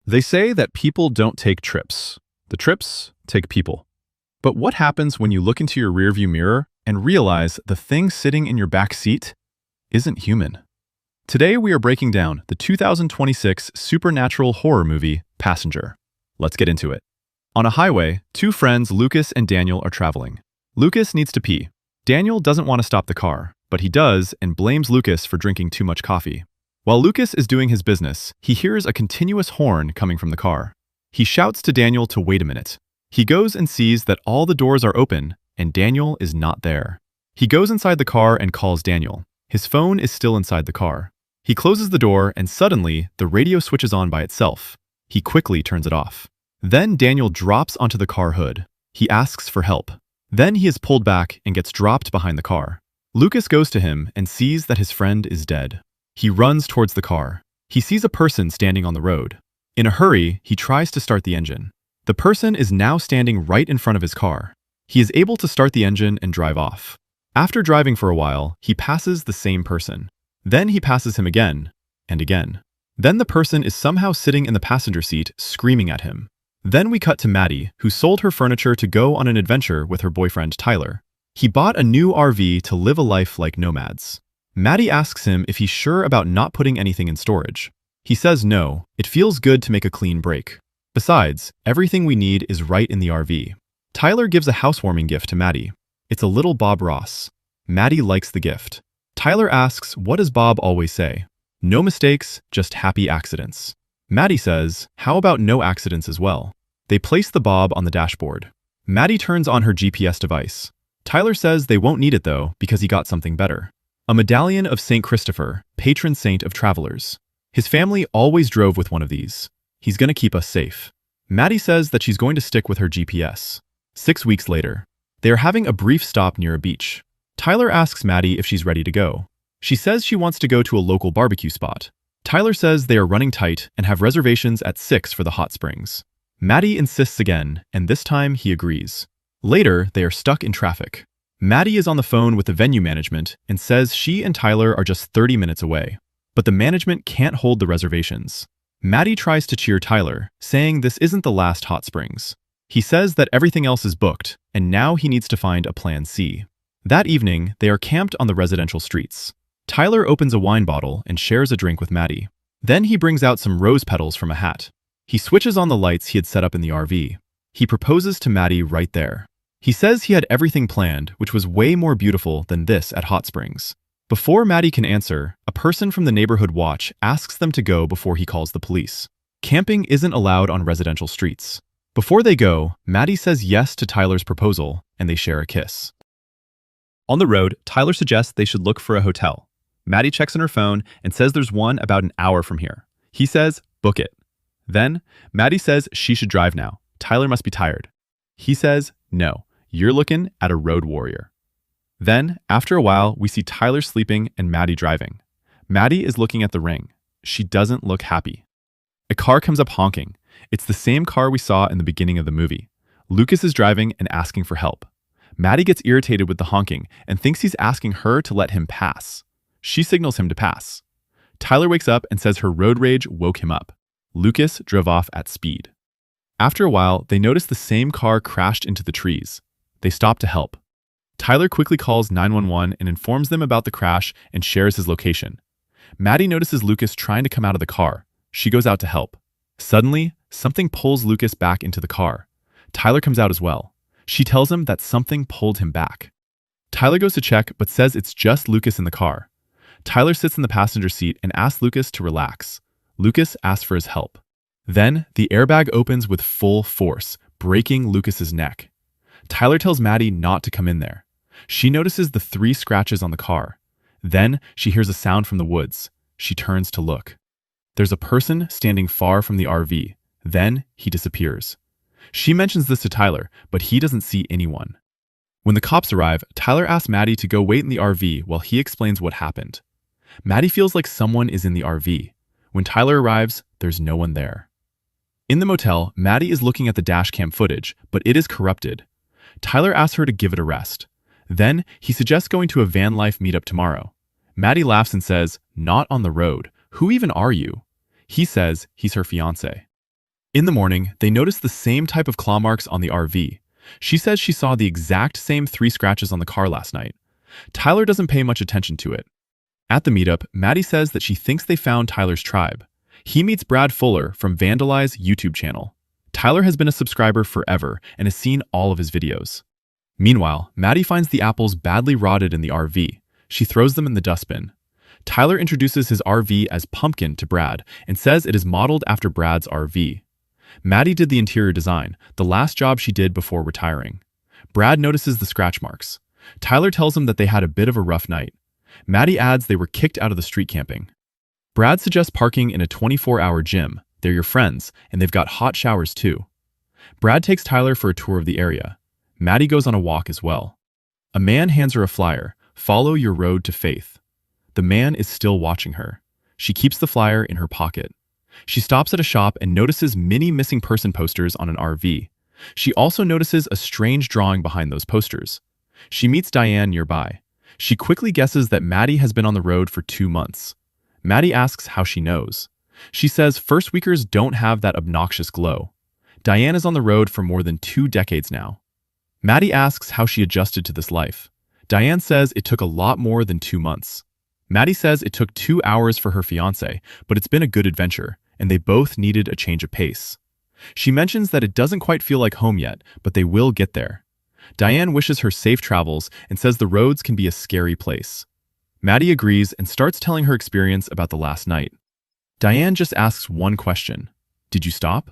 They say that people don't take trips. The trips take people. But what happens when you look into your rearview mirror and realize the thing sitting in your back seat isn't human? Today we are breaking down the 2026 supernatural horror movie, Passenger. Let's get into it. On a highway, two friends, Lucas and Daniel, are traveling. Lucas needs to pee. Daniel doesn't want to stop the car, but he does and blames Lucas for drinking too much coffee. While Lucas is doing his business, he hears a continuous horn coming from the car. He shouts to Daniel to wait a minute. He goes and sees that all the doors are open and Daniel is not there. He goes inside the car and calls Daniel. His phone is still inside the car. He closes the door and suddenly the radio switches on by itself. He quickly turns it off. Then Daniel drops onto the car hood. He asks for help. Then he is pulled back and gets dropped behind the car. Lucas goes to him and sees that his friend is dead. He runs towards the car. He sees a person standing on the road. In a hurry, he tries to start the engine. The person is now standing right in front of his car. He is able to start the engine and drive off. After driving for a while, he passes the same person. Then he passes him again and again. Then the person is somehow sitting in the passenger seat, screaming at him. Then we cut to Maddie, who sold her furniture to go on an adventure with her boyfriend Tyler. He bought a new RV to live a life like nomads. Maddie asks him if he's sure about not putting anything in storage. He says no, it feels good to make a clean break. Besides, everything we need is right in the RV. Tyler gives a housewarming gift to Maddie. It's a little Bob Ross. Maddie likes the gift. Tyler asks, what does Bob always say? No mistakes, just happy accidents. Maddie says, how about no accidents as well? They place the Bob on the dashboard. Maddie turns on her GPS device. Tyler says they won't need it though because he got something better. A medallion of St. Christopher, patron saint of travelers. His family always drove with one of these. He's gonna keep us safe. Maddie says that she's going to stick with her GPS. 6 weeks later, they are having a brief stop near a beach. Tyler asks Maddie if she's ready to go. She says she wants to go to a local barbecue spot. Tyler says they are running tight and have reservations at 6 for the hot springs. Maddie insists again, and this time he agrees. Later, they are stuck in traffic. Maddie is on the phone with the venue management and says she and Tyler are just 30 minutes away. But the management can't hold the reservations. Maddie tries to cheer Tyler, saying this isn't the last hot springs. He says that everything else is booked, and now he needs to find a plan C. That evening, they are camped on the residential streets. Tyler opens a wine bottle and shares a drink with Maddie. Then he brings out some rose petals from a hat. He switches on the lights he had set up in the RV. He proposes to Maddie right there. He says he had everything planned, which was way more beautiful than this at Hot Springs. Before Maddie can answer, a person from the neighborhood watch asks them to go before he calls the police. Camping isn't allowed on residential streets. Before they go, Maddie says yes to Tyler's proposal, and they share a kiss. On the road, Tyler suggests they should look for a hotel. Maddie checks on her phone and says there's one about an hour from here. He says, book it. Then, Maddie says she should drive now. Tyler must be tired. He says, no, you're looking at a road warrior. Then, after a while, we see Tyler sleeping and Maddie driving. Maddie is looking at the ring. She doesn't look happy. A car comes up honking. It's the same car we saw in the beginning of the movie. Lucas is driving and asking for help. Maddie gets irritated with the honking and thinks he's asking her to let him pass. She signals him to pass. Tyler wakes up and says her road rage woke him up. Lucas drove off at speed. After a while, they notice the same car crashed into the trees. They stop to help. Tyler quickly calls 911 and informs them about the crash and shares his location. Maddie notices Lucas trying to come out of the car. She goes out to help. Suddenly, something pulls Lucas back into the car. Tyler comes out as well. She tells him that something pulled him back. Tyler goes to check but says it's just Lucas in the car. Tyler sits in the passenger seat and asks Lucas to relax. Lucas asks for his help. Then, the airbag opens with full force, breaking Lucas's neck. Tyler tells Maddie not to come in there. She notices the 3 scratches on the car. Then, she hears a sound from the woods. She turns to look. There's a person standing far from the RV. Then, he disappears. She mentions this to Tyler, but he doesn't see anyone. When the cops arrive, Tyler asks Maddie to go wait in the RV while he explains what happened. Maddie feels like someone is in the RV. When Tyler arrives, there's no one there. In the motel, Maddie is looking at the dashcam footage, but it is corrupted. Tyler asks her to give it a rest. Then, he suggests going to a van life meetup tomorrow. Maddie laughs and says, not on the road. Who even are you? He says he's her fiancé. In the morning, they notice the same type of claw marks on the RV. She says she saw the exact same 3 scratches on the car last night. Tyler doesn't pay much attention to it. At the meetup, Maddie says that she thinks they found Tyler's tribe. He meets Brad Fuller from Vandalize YouTube channel. Tyler has been a subscriber forever and has seen all of his videos. Meanwhile, Maddie finds the apples badly rotted in the RV. She throws them in the dustbin. Tyler introduces his RV as Pumpkin to Brad and says it is modeled after Brad's RV. Maddie did the interior design, the last job she did before retiring. Brad notices the scratch marks. Tyler tells him that they had a bit of a rough night. Maddie adds they were kicked out of the street camping. Brad suggests parking in a 24-hour gym. They're your friends, and they've got hot showers too. Brad takes Tyler for a tour of the area. Maddie goes on a walk as well. A man hands her a flyer, "Follow your road to faith." The man is still watching her. She keeps the flyer in her pocket. She stops at a shop and notices many missing person posters on an RV. She also notices a strange drawing behind those posters. She meets Diane nearby. She quickly guesses that Maddie has been on the road for 2 months. Maddie asks how she knows. She says first weekers don't have that obnoxious glow. Diane is on the road for more than 2 decades now. Maddie asks how she adjusted to this life. Diane says it took a lot more than 2 months. Maddie says it took 2 hours for her fiancé, but it's been a good adventure, and they both needed a change of pace. She mentions that it doesn't quite feel like home yet, but they will get there. Diane wishes her safe travels and says the roads can be a scary place. Maddie agrees and starts telling her experience about the last night. Diane just asks one question. Did you stop?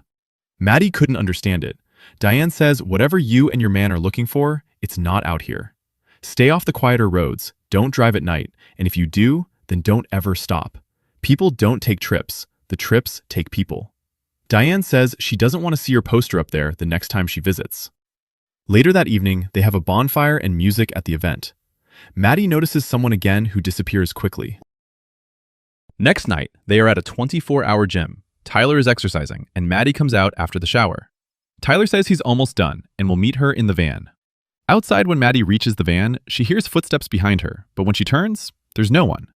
Maddie couldn't understand it. Diane says whatever you and your man are looking for, it's not out here. Stay off the quieter roads, don't drive at night, and if you do, then don't ever stop. People don't take trips, the trips take people. Diane says she doesn't want to see her poster up there the next time she visits. Later that evening, they have a bonfire and music at the event. Maddie notices someone again who disappears quickly. Next night, they are at a 24-hour gym. Tyler is exercising, and Maddie comes out after the shower. Tyler says he's almost done and will meet her in the van. Outside, when Maddie reaches the van, she hears footsteps behind her, but when she turns, there's no one.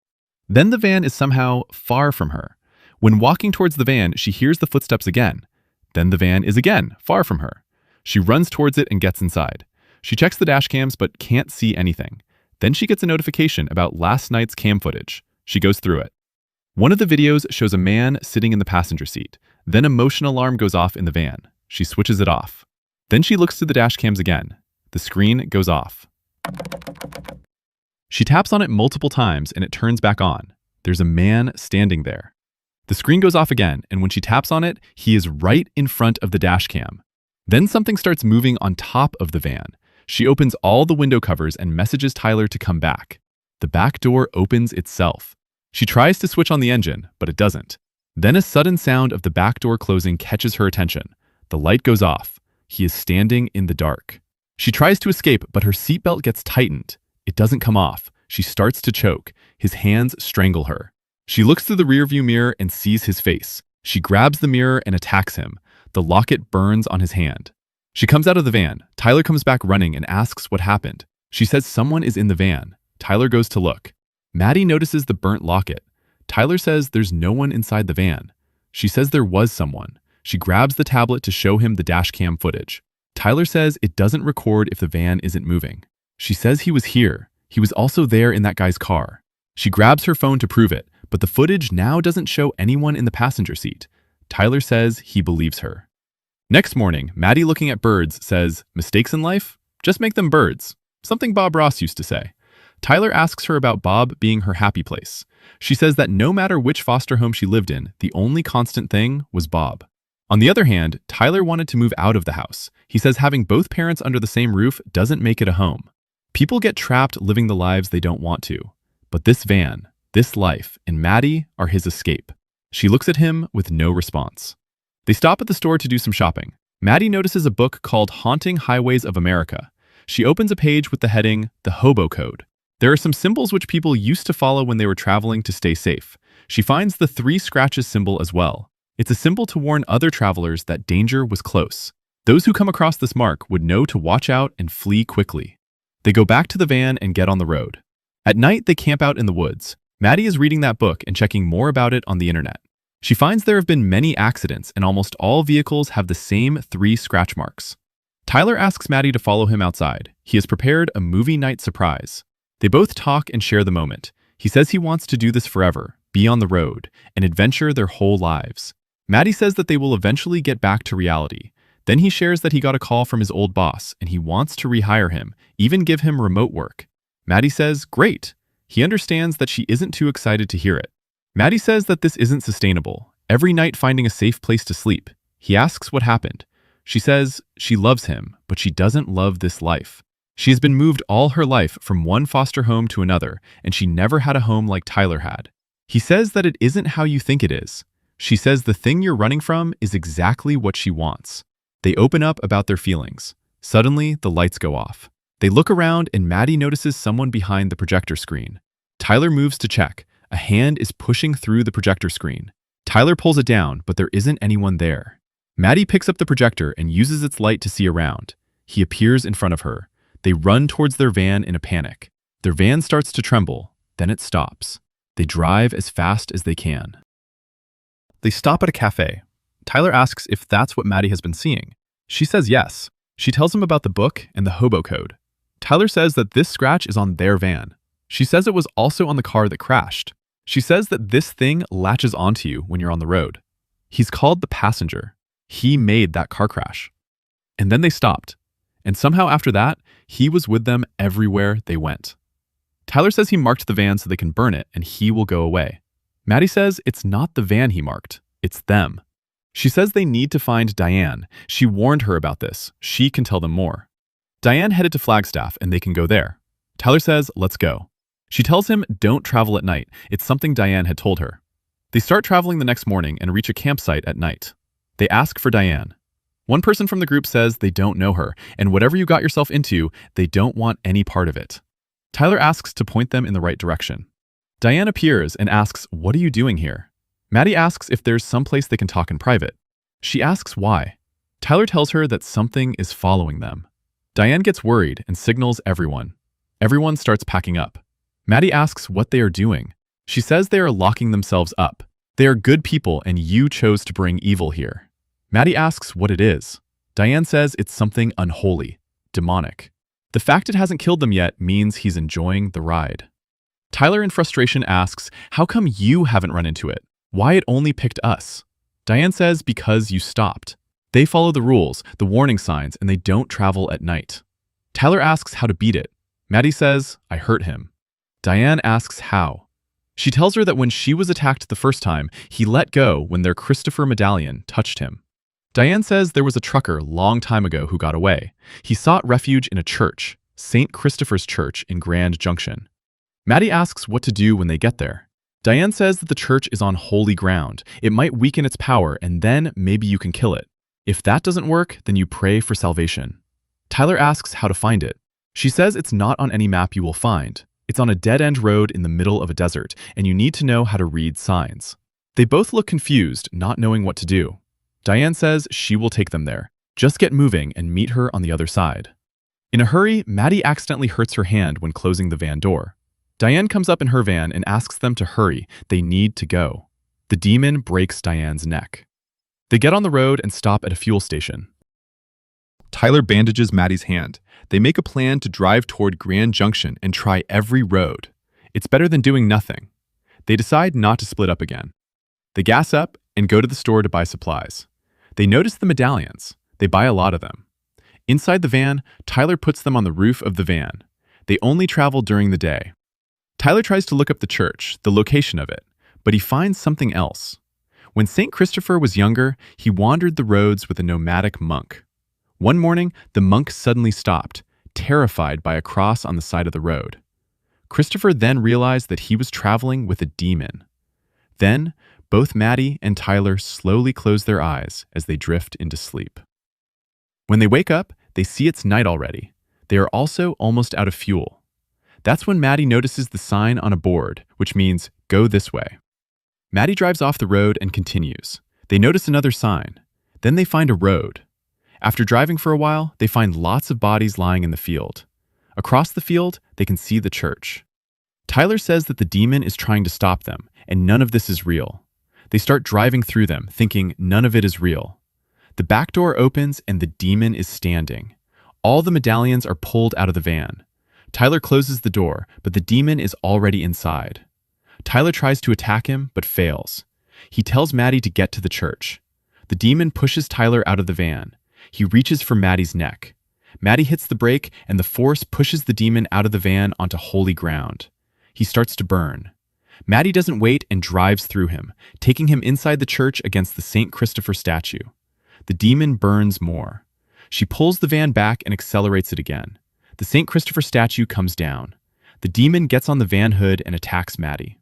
Then the van is somehow far from her. When walking towards the van, she hears the footsteps again. Then the van is again far from her. She runs towards it and gets inside. She checks the dash cams but can't see anything. Then she gets a notification about last night's cam footage. She goes through it. One of the videos shows a man sitting in the passenger seat. Then a motion alarm goes off in the van. She switches it off. Then she looks to the dash cams again. The screen goes off. She taps on it multiple times and it turns back on. There's a man standing there. The screen goes off again, and when she taps on it, he is right in front of the dash cam. Then something starts moving on top of the van. She opens all the window covers and messages Tyler to come back. The back door opens itself. She tries to switch on the engine, but it doesn't. Then a sudden sound of the back door closing catches her attention. The light goes off. He is standing in the dark. She tries to escape, but her seatbelt gets tightened. It doesn't come off. She starts to choke. His hands strangle her. She looks through the rearview mirror and sees his face. She grabs the mirror and attacks him. The locket burns on his hand. She comes out of the van. Tyler comes back running and asks what happened. She says someone is in the van. Tyler goes to look. Maddie notices the burnt locket. Tyler says there's no one inside the van. She says there was someone. She grabs the tablet to show him the dash cam footage. Tyler says it doesn't record if the van isn't moving. She says he was here. He was also there in that guy's car. She grabs her phone to prove it, but the footage now doesn't show anyone in the passenger seat. Tyler says he believes her. Next morning, Maddie, looking at birds, says, "Mistakes in life? Just make them birds." Something Bob Ross used to say. Tyler asks her about Bob being her happy place. She says that no matter which foster home she lived in, the only constant thing was Bob. On the other hand, Tyler wanted to move out of the house. He says having both parents under the same roof doesn't make it a home. People get trapped living the lives they don't want to. But this van, this life, and Maddie are his escape. She looks at him with no response. They stop at the store to do some shopping. Maddie notices a book called Haunting Highways of America. She opens a page with the heading, The Hobo Code. There are some symbols which people used to follow when they were traveling to stay safe. She finds the 3 scratches symbol as well. It's a symbol to warn other travelers that danger was close. Those who come across this mark would know to watch out and flee quickly. They go back to the van and get on the road. At night, they camp out in the woods. Maddie is reading that book and checking more about it on the internet. She finds there have been many accidents and almost all vehicles have the same 3 scratch marks. Tyler asks Maddie to follow him outside. He has prepared a movie night surprise. They both talk and share the moment. He says he wants to do this forever, be on the road, and adventure their whole lives. Maddie says that they will eventually get back to reality. Then he shares that he got a call from his old boss and he wants to rehire him, even give him remote work. Maddie says, great. He understands that she isn't too excited to hear it. Maddie says that this isn't sustainable, every night finding a safe place to sleep. He asks what happened. She says she loves him, but she doesn't love this life. She has been moved all her life from one foster home to another, and she never had a home like Tyler had. He says that it isn't how you think it is. She says the thing you're running from is exactly what she wants. They open up about their feelings. Suddenly, the lights go off. They look around and Maddie notices someone behind the projector screen. Tyler moves to check. A hand is pushing through the projector screen. Tyler pulls it down, but there isn't anyone there. Maddie picks up the projector and uses its light to see around. He appears in front of her. They run towards their van in a panic. Their van starts to tremble, then it stops. They drive as fast as they can. They stop at a cafe. Tyler asks if that's what Maddie has been seeing. She says yes. She tells him about the book and the hobo code. Tyler says that this scratch is on their van. She says it was also on the car that crashed. She says that this thing latches onto you when you're on the road. He's called the passenger. He made that car crash. And then they stopped. And somehow after that, he was with them everywhere they went. Tyler says he marked the van so they can burn it and he will go away. Maddie says it's not the van he marked, it's them. She says they need to find Diane. She warned her about this. She can tell them more. Diane headed to Flagstaff and they can go there. Tyler says, let's go. She tells him don't travel at night. It's something Diane had told her. They start traveling the next morning and reach a campsite at night. They ask for Diane. One person from the group says they don't know her, and whatever you got yourself into, they don't want any part of it. Tyler asks to point them in the right direction. Diane appears and asks, what are you doing here? Maddie asks if there's someplace they can talk in private. She asks why. Tyler tells her that something is following them. Diane gets worried and signals everyone. Everyone starts packing up. Maddie asks what they are doing. She says they are locking themselves up. They are good people and you chose to bring evil here. Maddie asks what it is. Diane says it's something unholy, demonic. The fact it hasn't killed them yet means he's enjoying the ride. Tyler in frustration asks, how come you haven't run into it? Why it only picked us? Diane says because you stopped. They follow the rules, the warning signs, and they don't travel at night. Tyler asks how to beat it. Maddie says, I hurt him. Diane asks how. She tells her that when she was attacked the first time, he let go when their Christopher medallion touched him. Diane says there was a trucker long time ago who got away. He sought refuge in a church, St. Christopher's Church in Grand Junction. Maddie asks what to do when they get there. Diane says that the church is on holy ground. It might weaken its power and then maybe you can kill it. If that doesn't work, then you pray for salvation. Tyler asks how to find it. She says it's not on any map you will find. It's on a dead-end road in the middle of a desert, and you need to know how to read signs. They both look confused, not knowing what to do. Diane says she will take them there. Just get moving and meet her on the other side. In a hurry, Maddie accidentally hurts her hand when closing the van door. Diane comes up in her van and asks them to hurry. They need to go. The demon breaks Diane's neck. They get on the road and stop at a fuel station. Tyler bandages Maddie's hand. They make a plan to drive toward Grand Junction and try every road. It's better than doing nothing. They decide not to split up again. They gas up and go to the store to buy supplies. They notice the medallions. They buy a lot of them. Inside the van, Tyler puts them on the roof of the van. They only travel during the day. Tyler tries to look up the church, the location of it, but he finds something else. When St. Christopher was younger, he wandered the roads with a nomadic monk. One morning, the monk suddenly stopped, terrified by a cross on the side of the road. Christopher then realized that he was traveling with a demon. Then, both Maddie and Tyler slowly close their eyes as they drift into sleep. When they wake up, they see it's night already. They are also almost out of fuel. That's when Maddie notices the sign on a board, which means, go this way. Maddie drives off the road and continues. They notice another sign. Then they find a road. After driving for a while, they find lots of bodies lying in the field. Across the field, they can see the church. Tyler says that the demon is trying to stop them, and none of this is real. They start driving through them, thinking none of it is real. The back door opens and the demon is standing. All the medallions are pulled out of the van. Tyler closes the door, but the demon is already inside. Tyler tries to attack him, but fails. He tells Maddie to get to the church. The demon pushes Tyler out of the van. He reaches for Maddie's neck. Maddie hits the brake, and the force pushes the demon out of the van onto holy ground. He starts to burn. Maddie doesn't wait and drives through him, taking him inside the church against the St. Christopher statue. The demon burns more. She pulls the van back and accelerates it again. The St. Christopher statue comes down. The demon gets on the van hood and attacks Maddie.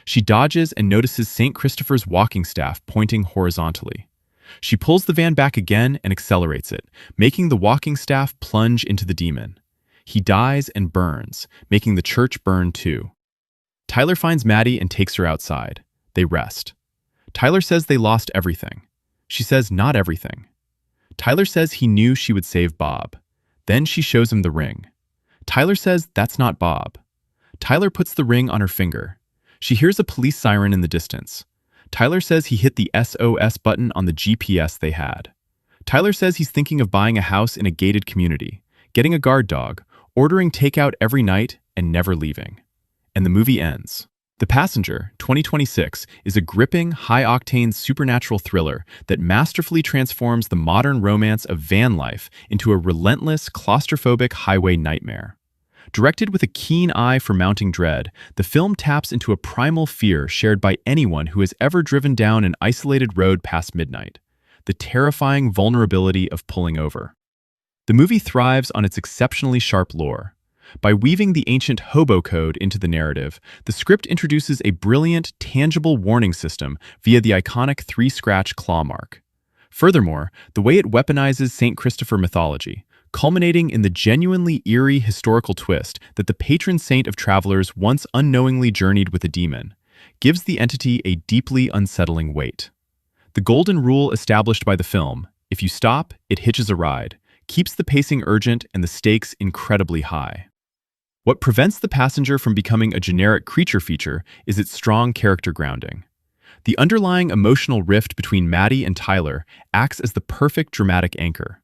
She dodges and notices St. Christopher's walking staff pointing horizontally. She pulls the van back again and accelerates it, making the walking staff plunge into the demon. He dies and burns, making the church burn too. Tyler finds Maddie and takes her outside. They rest. Tyler says they lost everything. She says not everything. Tyler says he knew she would save Bob. Then she shows him the ring. Tyler says that's not Bob. Tyler puts the ring on her finger. She hears a police siren in the distance. Tyler says he hit the SOS button on the GPS they had. Tyler says he's thinking of buying a house in a gated community, getting a guard dog, ordering takeout every night, and never leaving. And the movie ends. The Passenger, 2026, is a gripping, high-octane supernatural thriller that masterfully transforms the modern romance of van life into a relentless, claustrophobic highway nightmare. Directed with a keen eye for mounting dread, the film taps into a primal fear shared by anyone who has ever driven down an isolated road past midnight: the terrifying vulnerability of pulling over. The movie thrives on its exceptionally sharp lore. By weaving the ancient hobo code into the narrative, the script introduces a brilliant, tangible warning system via the iconic 3-scratch claw mark. Furthermore, the way it weaponizes St. Christopher mythology, culminating in the genuinely eerie historical twist that the patron saint of travelers once unknowingly journeyed with a demon, gives the entity a deeply unsettling weight. The golden rule established by the film, if you stop, it hitches a ride, keeps the pacing urgent and the stakes incredibly high. What prevents The Passenger from becoming a generic creature feature is its strong character grounding. The underlying emotional rift between Maddie and Tyler acts as the perfect dramatic anchor.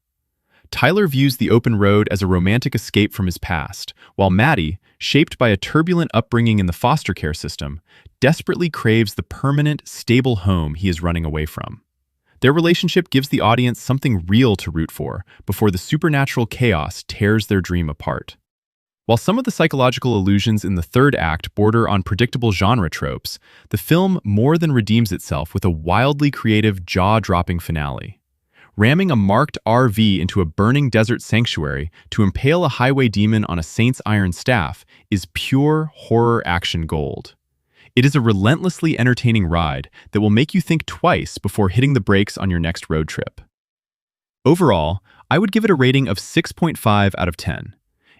Tyler views the open road as a romantic escape from his past, while Maddie, shaped by a turbulent upbringing in the foster care system, desperately craves the permanent, stable home he is running away from. Their relationship gives the audience something real to root for before the supernatural chaos tears their dream apart. While some of the psychological illusions in the third act border on predictable genre tropes, the film more than redeems itself with a wildly creative, jaw-dropping finale. Ramming a marked RV into a burning desert sanctuary to impale a highway demon on a saint's iron staff is pure horror action gold. It is a relentlessly entertaining ride that will make you think twice before hitting the brakes on your next road trip. Overall, I would give it a rating of 6.5 out of 10.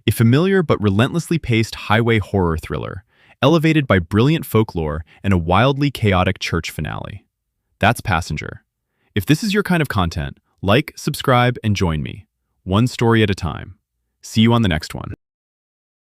A familiar but relentlessly paced highway horror thriller, elevated by brilliant folklore and a wildly chaotic church finale. That's Passenger. If this is your kind of content, like, subscribe, and join me. One story at a time. See you on the next one.